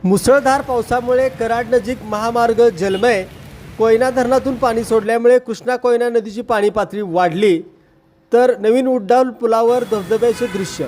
मुसळधार पावसामुळे कराड नजीक महामार्ग जलमय। कोयना धरणातून पाणी सोडल्यामुळे कृष्णा कोयना नदीची पाणी पातळी वाढली। तर नवीन उड्डाण पुलावर धबधब्याचे दृश्य।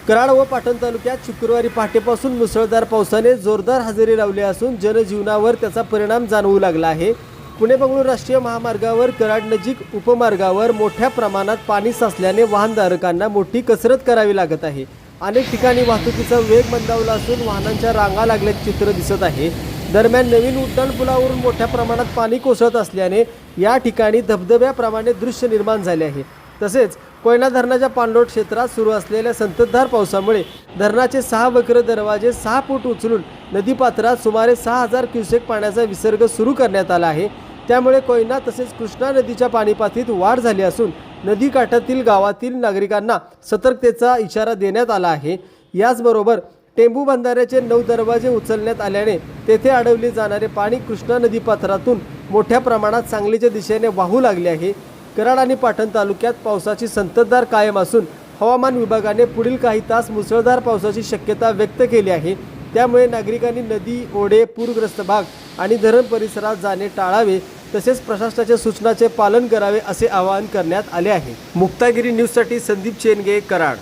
कराड व पाटण तालुक्यात शुक्रवारी पहाटेपासून मुसळधार पावसाने जोरदार हजेरी लावली असून जनजीवनावर त्याचा परिणाम जाणवू लागला आहे। पुणे बंगळूर राष्ट्रीय महामार्गावर कराड नजीक उपमार्गावर मोठ्या प्रमाणात पाणी साचल्याने वाहनधारकांना मोठी कसरत करावी लागत आहे। अनेक ठिकाणी वाहतुकीचा वेग मंदावला असून वाहनांच्या रांगा लागल्याचे चित्र दिसत आहे। दरम्यान नवीन उड्डाण पुलावरून मोठ्या प्रमाणात पाणी कोसळत असल्याने या ठिकाणी धबधब्याप्रमाणे दृश्य निर्माण झाले आहे। तसेच कोयना धरणाच्या पाणलोट क्षेत्रात सुरू असलेल्या संततधार पावसामुळे धरणाचे 6 वक्र दरवाजे 6 फूट उचलून नदीपात्रात सुमारे 6000 क्युसेक पाण्याचा विसर्ग सुरू करण्यात आला आहे। त्यामुळे कोयना तसेच कृष्णा नदीच्या पाणीपातळीत वाढ झाली असून नदी काठातील गावातील नागरिकांना सतर्कतेचा इशारा देण्यात आला आहे। याचबरोबर टेंबू बंधाऱ्याचे 9 दरवाजे उचलण्यात आल्याने तेथे अडवले जाणारे पाणी कृष्णा नदीपात्रातून मोठ्या प्रमाणात सांगलीच्या दिशेने वाहू लागले आहे। कराड आणि पाटण तालुक्यात पावसाची संततधार कायम असून हवामान विभागाने पुढील काही तास मुसळधार पावसाची शक्यता व्यक्त केली आहे। त्यामुळे नागरिकांनी नदी, ओढे, पूरग्रस्त भाग आणि धरण परिसरात जाणे टाळावे तसेच प्रशासनाच्या सूचनांचे पालन करावे असे आवाहन करण्यात आले आहे। मुक्तागिरी न्यूजसाठी संदीप चेनगे, कराड।